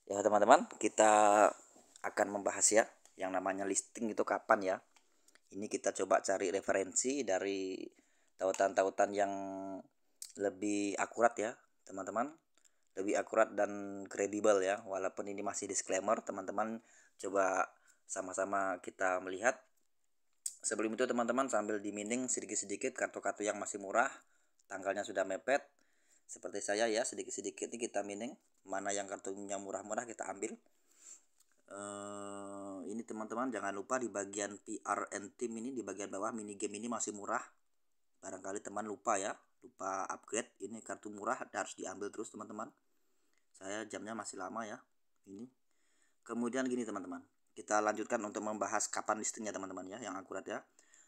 Ya teman-teman, kita akan membahas ya yang namanya listing itu kapan ya. Ini kita coba cari referensi dari tautan-tautan yang lebih akurat ya teman-teman. Lebih akurat dan kredibel ya. Walaupun ini masih disclaimer, teman-teman coba sama-sama kita melihat. Sebelum itu teman-teman sambil dimining sedikit-sedikit kartu-kartu yang masih murah, tanggalnya sudah mepet. Seperti saya ya, sedikit-sedikit ini kita mining mana yang kartunya murah-murah kita ambil. Ini teman-teman jangan lupa di bagian PRN team ini di bagian bawah mini game ini masih murah. Barangkali teman lupa ya, lupa upgrade. Ini kartu murah harus diambil terus teman-teman. Saya jamnya masih lama ya. Ini. Kemudian gini teman-teman, kita lanjutkan untuk membahas kapan listingnya teman-teman ya, yang akurat ya.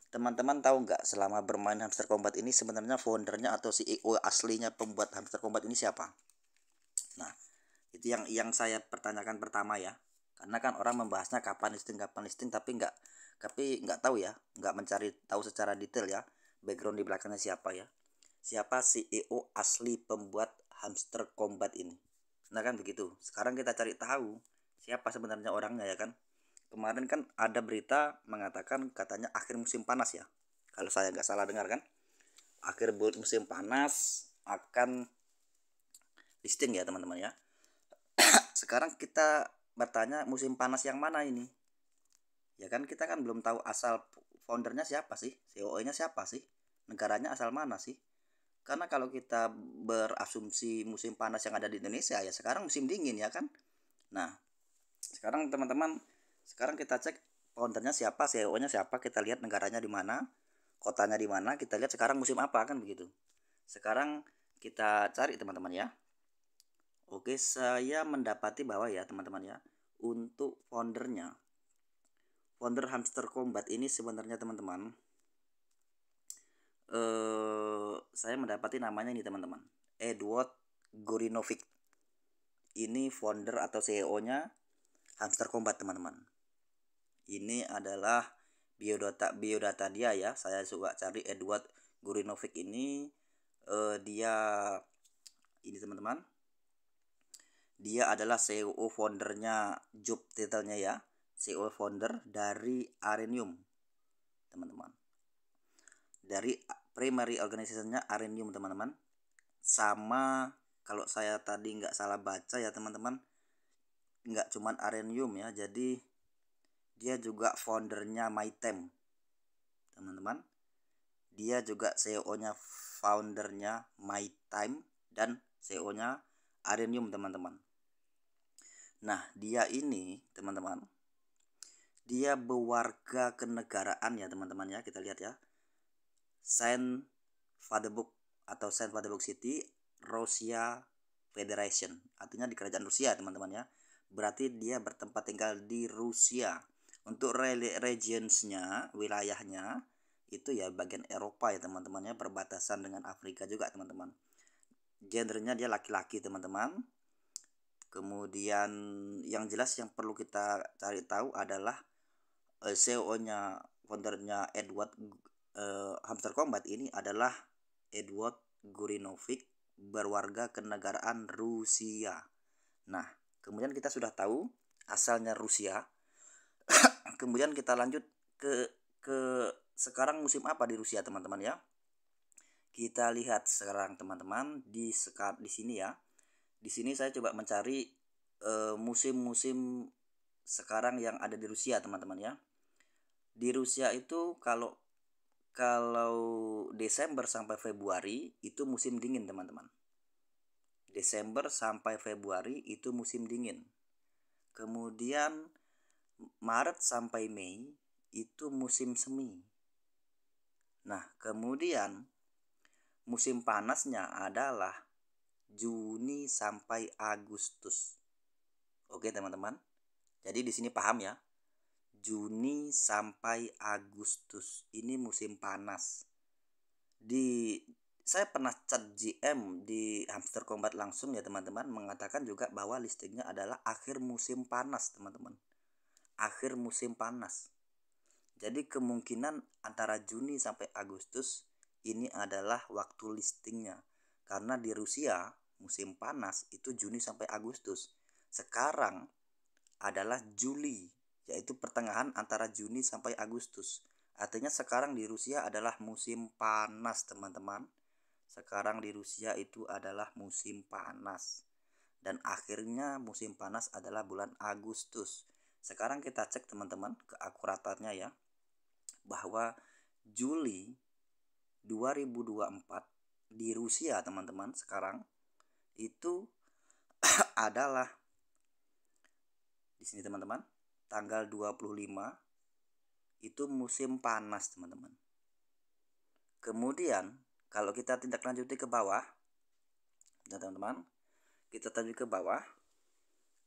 Teman-teman tahu nggak selama bermain Hamster Combat ini sebenarnya foundernya atau CEO aslinya pembuat Hamster Combat ini siapa? Nah, itu yang saya pertanyakan pertama ya. Karena kan orang membahasnya kapan listing tapi nggak tahu ya, nggak mencari tahu secara detail ya background di belakangnya siapa ya. Siapa CEO asli pembuat Hamster Combat ini? Nah kan begitu. Sekarang kita cari tahu siapa sebenarnya orangnya ya kan. Kemarin kan ada berita mengatakan katanya akhir musim panas ya. Kalau saya nggak salah dengar kan, akhir musim panas akan listing ya teman-teman ya. Sekarang kita bertanya musim panas yang mana ini? Ya kan kita kan belum tahu asal foundernya siapa sih, CEO-nya siapa sih, negaranya asal mana sih? Karena kalau kita berasumsi musim panas yang ada di Indonesia ya sekarang musim dingin ya kan. Nah, sekarang teman-teman, sekarang kita cek foundernya siapa, CEO-nya siapa, kita lihat negaranya di mana, kotanya di mana, kita lihat sekarang musim apa kan begitu. Sekarang kita cari teman-teman ya. Oke, saya mendapati bahwa ya teman-teman ya, untuk founder Hamster Combat ini sebenarnya teman-teman, saya mendapati namanya ini teman-teman, Edward Gorinovic. Ini founder atau CEO-nya Hamster Combat teman-teman. Ini adalah biodata dia ya. Saya coba cari Edward Gorinovic ini, dia ini teman-teman. Dia adalah CEO foundernya, job titelnya ya, CEO founder dari Arenium teman-teman, dari primary organizationnya Arenium teman-teman. Sama kalau saya tadi nggak salah baca ya teman-teman, nggak cuman Arenium ya, jadi dia juga foundernya MyTime teman-teman. Dia juga CEO-nya foundernya MyTime dan CEO-nya Arenium teman-teman. Nah, dia ini teman-teman, dia berwarga kenegaraan ya teman-teman ya. Kita lihat ya. Saint Petersburg atau Saint Petersburg City, Russia Federation. Artinya di kerajaan Rusia teman-teman ya. Berarti dia bertempat tinggal di Rusia. Untuk regionsnya, wilayahnya itu ya bagian Eropa ya teman-teman ya, perbatasan dengan Afrika juga teman-teman. Genrenya dia laki-laki teman-teman. Kemudian yang jelas yang perlu kita cari tahu adalah CEO-nya, foundernya Edward Hamster Combat ini adalah Edward Gorinovic, berwarga kenegaraan Rusia. Nah, kemudian kita sudah tahu asalnya Rusia. Kemudian kita lanjut ke sekarang musim apa di Rusia teman-teman ya. Kita lihat sekarang teman-teman di sini ya. Di sini saya coba mencari musim-musim sekarang yang ada di Rusia teman-teman ya. Di Rusia itu kalau kalau Desember sampai Februari itu musim dingin teman-teman. Desember sampai Februari itu musim dingin. Kemudian Maret sampai Mei itu musim semi. Nah, kemudian musim panasnya adalah Juni sampai Agustus. Oke, teman-teman. Jadi di sini paham ya. Juni sampai Agustus ini musim panas. Saya pernah chat GM di Hamster Combat langsung ya teman-teman, mengatakan juga bahwa listingnya adalah akhir musim panas teman-teman. Akhir musim panas. Jadi kemungkinan antara Juni sampai Agustus ini adalah waktu listingnya. Karena di Rusia musim panas itu Juni sampai Agustus. sekarang adalah Juli, yaitu pertengahan antara Juni sampai Agustus. Artinya sekarang di Rusia adalah musim panas, teman-teman. Sekarang di Rusia itu adalah musim panas. Dan akhirnya musim panas adalah bulan Agustus. Sekarang kita cek teman-teman keakuratannya ya, bahwa Juli 2024 di Rusia teman-teman sekarang itu adalah di sini teman-teman, tanggal 25 itu musim panas teman-teman. Kemudian kalau kita tindak lanjuti ke bawah, teman-teman, kita lanjut ke bawah,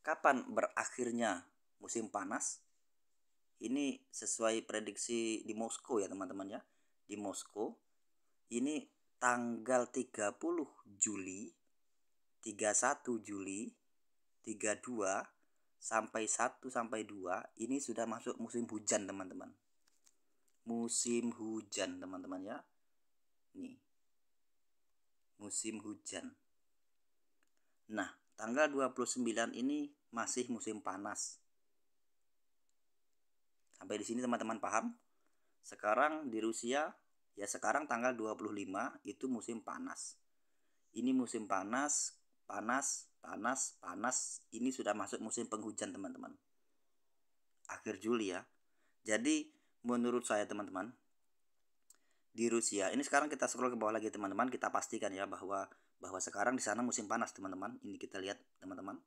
kapan berakhirnya musim panas? Ini sesuai prediksi di Moskow ya teman-teman ya. Di Moskow ini tanggal 30 Juli, 31 Juli, 32 sampai 1 sampai 2 ini sudah masuk musim hujan teman-teman. Musim hujan teman-teman ya. Nih. Musim hujan. Nah, tanggal 29 ini masih musim panas. Sampai di sini teman-teman paham? Sekarang di Rusia ya, sekarang tanggal 25 itu musim panas. Ini musim panas, panas, panas, panas. Ini sudah masuk musim penghujan teman-teman. Akhir Juli ya. Jadi menurut saya teman-teman, di Rusia ini sekarang kita scroll ke bawah lagi teman-teman, kita pastikan ya bahwa sekarang di sana musim panas teman-teman. Ini kita lihat teman-teman.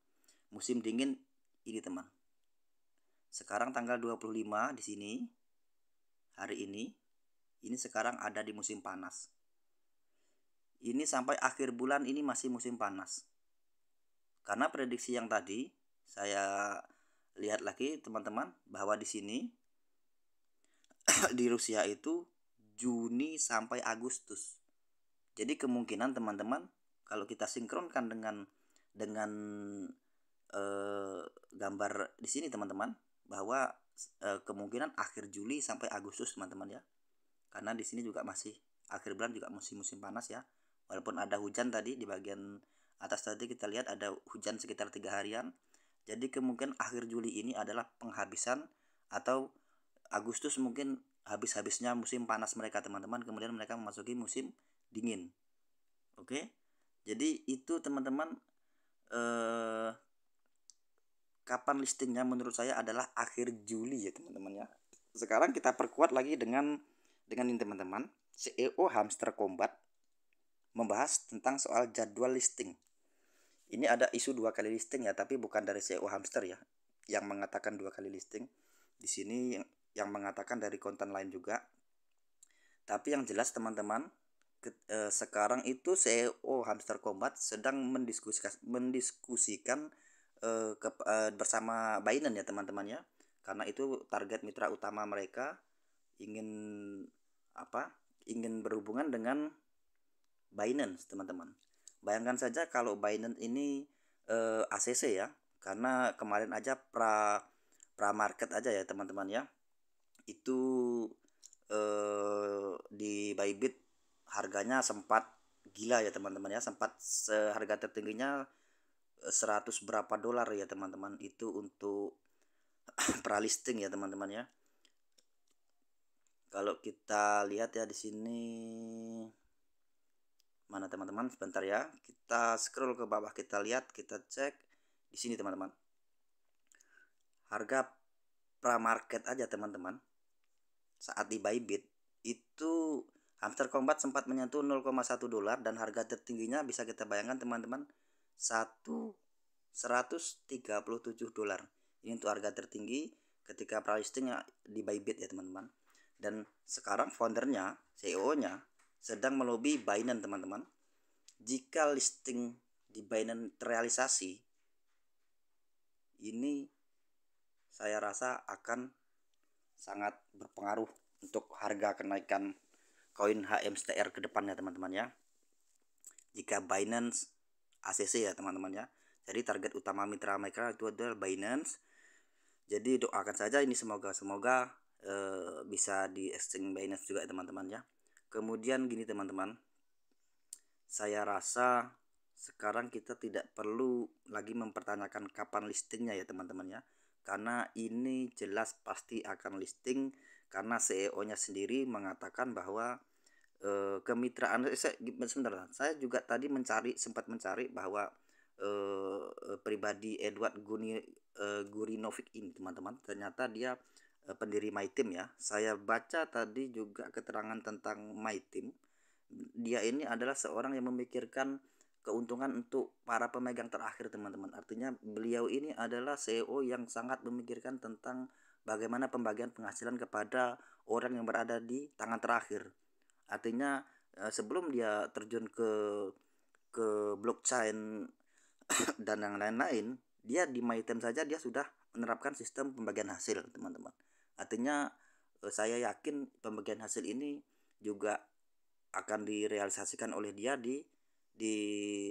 Musim dingin ini teman. Sekarang tanggal 25 di sini hari ini sekarang ada di musim panas. Ini sampai akhir bulan ini masih musim panas. Karena prediksi yang tadi saya lihat lagi teman-teman bahwa di sini di Rusia itu Juni sampai Agustus. Jadi kemungkinan teman-teman kalau kita sinkronkan dengan gambar di sini teman-teman, bahwa kemungkinan akhir Juli sampai Agustus teman-teman ya. Karena di sini juga masih akhir bulan juga musim panas ya. Walaupun ada hujan tadi di bagian atas tadi kita lihat ada hujan sekitar 3 harian. Jadi kemungkinan akhir Juli ini adalah penghabisan atau Agustus mungkin habis-habisnya musim panas mereka teman-teman. Kemudian mereka memasuki musim dingin. Oke. Jadi itu teman-teman kapan listingnya menurut saya adalah akhir Juli ya teman-teman ya. Sekarang kita perkuat lagi dengan ini teman-teman. CEO Hamster Combat membahas tentang soal jadwal listing. Ini ada isu 2 kali listing ya, tapi bukan dari CEO Hamster ya yang mengatakan 2 kali listing. Di sini yang mengatakan dari konten lain juga. Tapi yang jelas teman-teman, sekarang itu CEO Hamster Combat sedang mendiskusikan bersama Binance ya teman-teman ya. Karena itu target mitra utama mereka ingin berhubungan dengan Binance teman-teman. Bayangkan saja kalau Binance ini ACC ya. Karena kemarin aja pra market aja ya teman-teman ya. Itu di Bybit harganya sempat gila ya teman-teman ya. Sempat harga tertingginya 100 berapa dolar ya teman-teman. Itu untuk pralisting ya teman-teman ya. Kalau kita lihat ya di sini mana teman-teman, sebentar ya. Kita scroll ke bawah, kita lihat, kita cek di sini teman-teman. Harga pramarket aja teman-teman. Saat di Bybit itu Hamster Combat sempat menyentuh 0,1 dolar dan harga tertingginya bisa kita bayangkan teman-teman 137 dolar. Ini untuk harga tertinggi ketika pricing di Bybit ya teman-teman. Dan sekarang foundernya, CEO-nya sedang melobi Binance teman-teman. Jika listing di Binance terrealisasi, ini saya rasa akan sangat berpengaruh untuk harga kenaikan koin HMSTR ke depannya teman-teman ya. Jika Binance ACC ya teman-teman ya. Jadi target utama mitra mereka itu adalah Binance. Jadi doakan saja ini semoga bisa di exchange Binance juga ya teman-teman ya. Kemudian gini teman-teman, saya rasa sekarang kita tidak perlu lagi mempertanyakan kapan listingnya ya teman-teman ya, karena ini jelas pasti akan listing karena CEO-nya sendiri mengatakan bahwa kemitraan sebentar, saya juga tadi sempat mencari bahwa pribadi Edward Gurinovic ini teman-teman, ternyata dia pendiri MyTeam ya. Saya baca tadi juga keterangan tentang MyTeam. Dia ini adalah seorang yang memikirkan keuntungan untuk para pemegang terakhir teman-teman. Artinya beliau ini adalah CEO yang sangat memikirkan tentang bagaimana pembagian penghasilan kepada orang yang berada di tangan terakhir. Artinya sebelum dia terjun ke blockchain dan yang lain-lain, dia di MyTime saja dia sudah menerapkan sistem pembagian hasil teman-teman. Artinya saya yakin pembagian hasil ini juga akan direalisasikan oleh dia di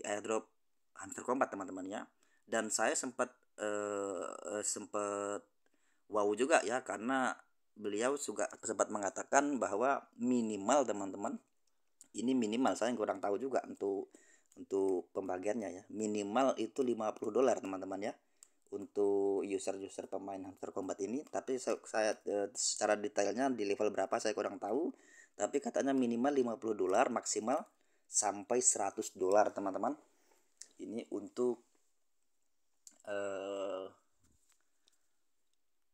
airdrop Hamster Combat teman-teman ya. Dan saya sempat wow juga ya, karena beliau juga sempat mengatakan bahwa minimal teman-teman, ini minimal, saya kurang tahu juga untuk pembagiannya ya, minimal itu $50 teman-teman ya untuk user pemain Hamster Combat ini. Tapi saya secara detailnya di level berapa saya kurang tahu, tapi katanya minimal $50, maksimal sampai $100 teman-teman. Ini untuk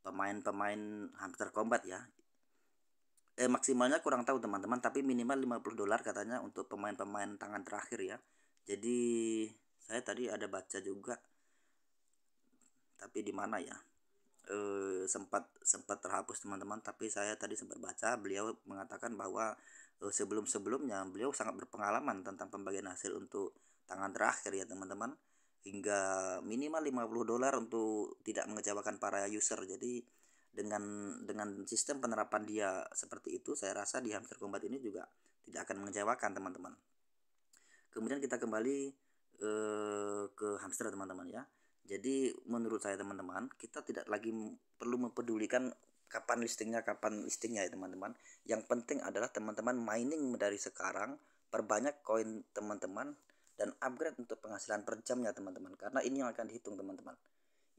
pemain-pemain Hamster Combat ya. Maksimalnya kurang tahu teman-teman, tapi minimal $50 katanya untuk pemain-pemain tangan terakhir ya. Jadi saya tadi ada baca juga, tapi di mana ya, sempat terhapus teman-teman. Tapi saya tadi sempat baca, beliau mengatakan bahwa sebelumnya beliau sangat berpengalaman tentang pembagian hasil untuk tangan terakhir ya teman-teman, hingga minimal $50 untuk tidak mengecewakan para user. Jadi dengan sistem penerapan dia seperti itu, saya rasa di Hamster Combat ini juga tidak akan mengecewakan teman-teman. Kemudian kita kembali ke hamster teman-teman ya. Jadi menurut saya teman-teman, kita tidak lagi perlu mempedulikan kapan listingnya ya teman-teman. Yang penting adalah teman-teman mining dari sekarang, perbanyak koin teman-teman, dan upgrade untuk penghasilan per jamnya teman-teman, karena ini yang akan dihitung teman-teman.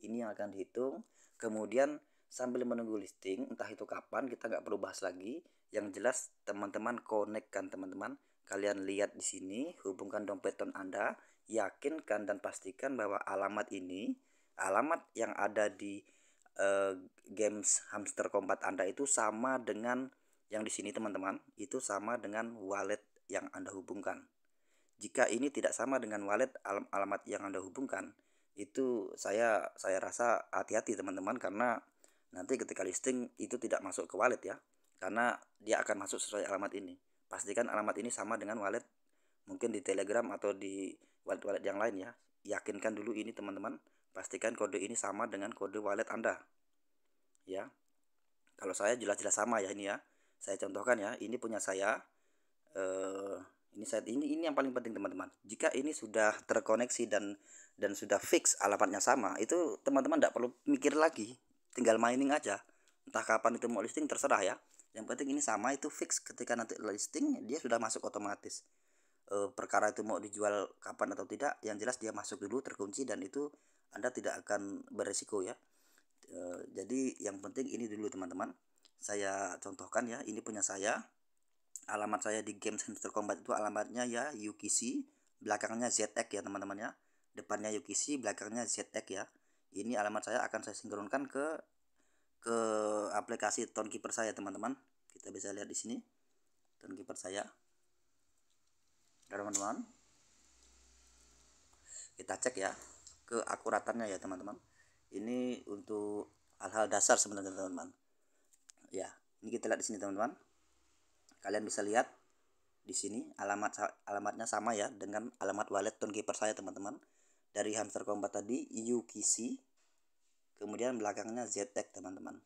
Ini yang akan dihitung. Kemudian sambil menunggu listing, entah itu kapan, kita nggak perlu bahas lagi. Yang jelas teman-teman connect kan teman-teman. Kalian lihat di sini, hubungkan dompet Anda, yakinkan dan pastikan bahwa alamat yang ada di games Hamster Combat Anda itu sama dengan yang di sini teman-teman. Itu sama dengan wallet yang Anda hubungkan. Jika ini tidak sama dengan wallet alamat yang Anda hubungkan, itu saya rasa hati-hati teman-teman, karena nanti ketika listing itu tidak masuk ke wallet ya, karena dia akan masuk sesuai alamat ini. Pastikan alamat ini sama dengan wallet mungkin di Telegram atau di wallet-wallet yang lain ya. Yakinkan dulu ini teman-teman, pastikan kode ini sama dengan kode wallet Anda ya. Kalau saya jelas-jelas sama ya, ini ya saya contohkan ya, ini punya saya. Ini yang paling penting teman-teman. Jika ini sudah terkoneksi dan sudah fix alamatnya sama, itu teman-teman tidak perlu mikir lagi, tinggal mining aja. Entah kapan itu mau listing terserah ya. Yang penting ini sama, itu fix. Ketika nanti listing dia sudah masuk otomatis. Perkara itu mau dijual kapan atau tidak, yang jelas dia masuk dulu, terkunci, dan itu Anda tidak akan beresiko ya. Jadi yang penting ini dulu teman-teman. Saya contohkan ya, ini punya saya. Alamat saya di games Hamster Combat itu alamatnya ya UKC, belakangnya ZX ya teman-teman ya. Depannya UKC, belakangnya ZX ya. Ini alamat saya akan saya sinkronkan ke aplikasi Townkeeper saya teman-teman. Kita bisa lihat di sini Townkeeper saya. Teman-teman, kita cek ya keakuratannya ya teman-teman. Ini untuk hal-hal dasar sebenarnya teman-teman. Ya, ini kita lihat di sini teman-teman. Kalian bisa lihat di sini alamatnya sama ya dengan alamat wallet Townkeeper saya teman-teman. Dari Hamster Combat tadi UKC, kemudian belakangnya ZX teman-teman.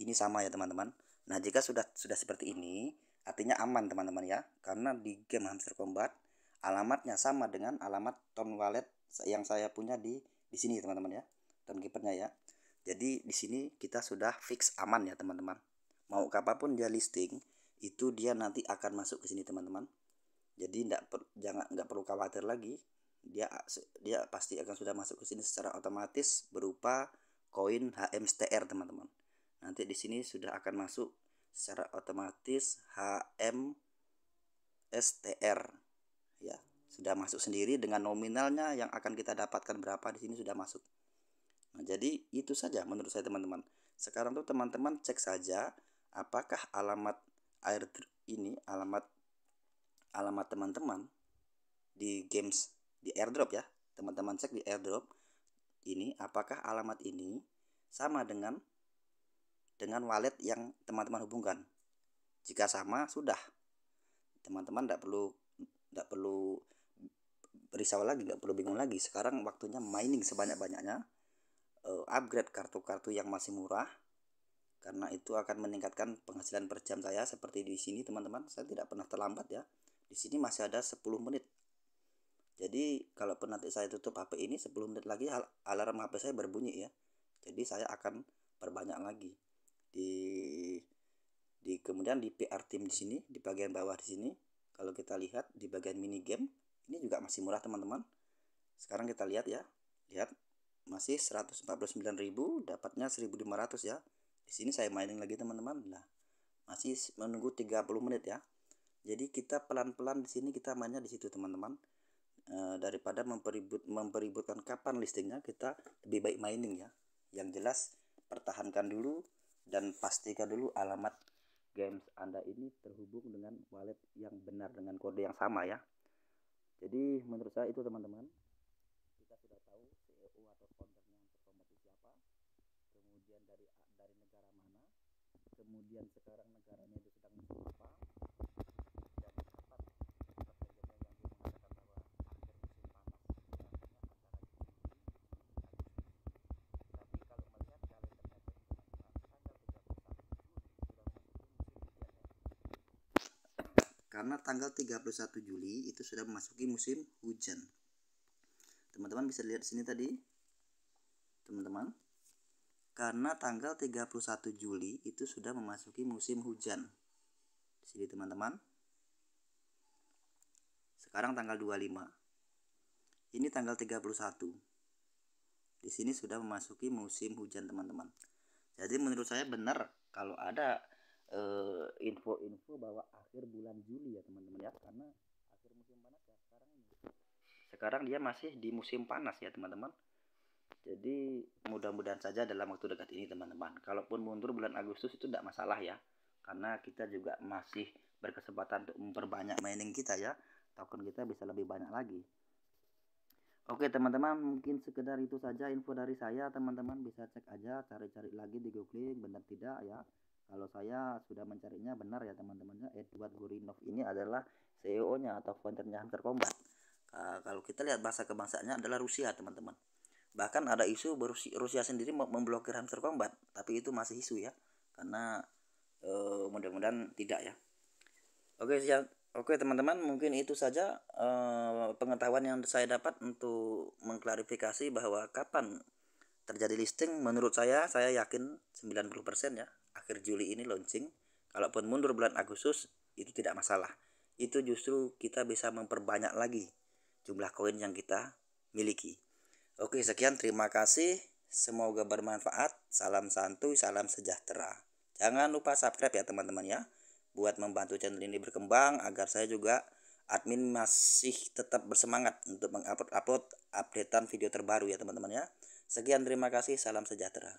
Ini sama ya teman-teman. Nah, jika sudah seperti ini, artinya aman teman-teman ya, karena di game Hamster Combat alamatnya sama dengan alamat Town Wallet yang saya punya di sini teman-teman ya, Townkeeper-nya ya. Jadi di sini kita sudah fix aman ya teman-teman. Mau kapanpun dia listing, itu dia nanti akan masuk ke sini teman-teman. Jadi nggak perlu khawatir lagi. dia pasti akan sudah masuk ke sini secara otomatis berupa koin HMSTR teman-teman. Nanti di sini sudah akan masuk secara otomatis HMSTR ya, sudah masuk sendiri dengan nominalnya yang akan kita dapatkan berapa di sini sudah masuk. Nah, jadi itu saja menurut saya teman-teman. Sekarang tuh teman-teman cek saja apakah alamat ini alamat teman-teman di games di airdrop ya. Teman-teman cek di airdrop ini apakah alamat ini sama dengan wallet yang teman-teman hubungkan. Jika sama, sudah teman-teman tidak perlu berisau lagi, nggak perlu bingung lagi. Sekarang waktunya mining sebanyak-banyaknya, upgrade kartu-kartu yang masih murah, karena itu akan meningkatkan penghasilan per jam saya. Seperti di sini teman-teman, saya tidak pernah terlambat ya. Di sini masih ada 10 menit. Jadi kalaupun nanti saya tutup HP ini 10 menit lagi alarm HP saya berbunyi ya. Jadi saya akan perbanyak lagi. Kemudian di PR team di sini di bagian bawah di sini, kalau kita lihat di bagian mini game ini juga masih murah teman-teman. Sekarang kita lihat ya. Lihat masih 149.000, dapatnya 1.500 ya. Di sini saya mining lagi teman-teman. Nah, masih menunggu 30 menit ya. Jadi kita pelan-pelan di sini kita mainnya di situ teman-teman. Daripada mempeributkan kapan listingnya, kita lebih baik mining ya. Yang jelas pertahankan dulu dan pastikan dulu alamat games Anda ini terhubung dengan wallet yang benar dengan kode yang sama ya. Jadi menurut saya itu teman-teman, kita sudah tahu CEO atau foundernya Hamster Combat itu siapa, kemudian dari negara mana, kemudian sekarang negaranya itu sedang musim apa, dan kapan strateginya yang dia mengatakan bahwa akhir musim panas itu artinya antara Juli, Agustus. Tapi kalau melihat kalendernya dari teman-teman, tanggal 31 Juli sudah memasuki musim hujan ya. Karena tanggal 31 Juli itu sudah memasuki musim hujan. Teman-teman bisa lihat sini tadi. Teman-teman, karena tanggal 31 Juli itu sudah memasuki musim hujan. Di sini teman-teman. Sekarang tanggal 25. Ini tanggal 31. Di sini sudah memasuki musim hujan teman-teman. Jadi menurut saya benar kalau ada info-info bahwa akhir bulan Juli ya teman-teman ya, karena akhir musim panas ya sekarang ini. Sekarang dia masih di musim panas ya teman-teman. Jadi mudah-mudahan saja dalam waktu dekat ini teman-teman. Kalaupun mundur bulan Agustus itu tidak masalah ya, karena kita juga masih berkesempatan untuk memperbanyak mining kita ya. Token kita bisa lebih banyak lagi. Oke teman-teman, mungkin sekedar itu saja info dari saya. Teman-teman bisa cek aja, cari-cari lagi di googling benar tidak ya. Kalau saya sudah mencarinya benar ya teman-temannya. Edward Gorinov ini adalah CEO-nya atau foundernya Hamster Combat. Kalau kita lihat bahasa kebangsaannya adalah Rusia teman-teman. Bahkan ada isu Rusia sendiri memblokir Hamster Combat, tapi itu masih isu ya, karena mudah-mudahan tidak ya. Oke teman-teman, mungkin itu saja pengetahuan yang saya dapat untuk mengklarifikasi bahwa kapan terjadi listing. Menurut saya yakin 90% ya, akhir Juli ini launching. Kalaupun mundur bulan Agustus itu tidak masalah. Itu justru kita bisa memperbanyak lagi jumlah koin yang kita miliki. Oke, sekian, terima kasih. Semoga bermanfaat. Salam santuy, salam sejahtera. Jangan lupa subscribe ya teman-teman ya, buat membantu channel ini berkembang agar saya juga admin masih tetap bersemangat untuk mengupload updatean video terbaru ya teman-teman ya. Sekian, terima kasih, salam sejahtera.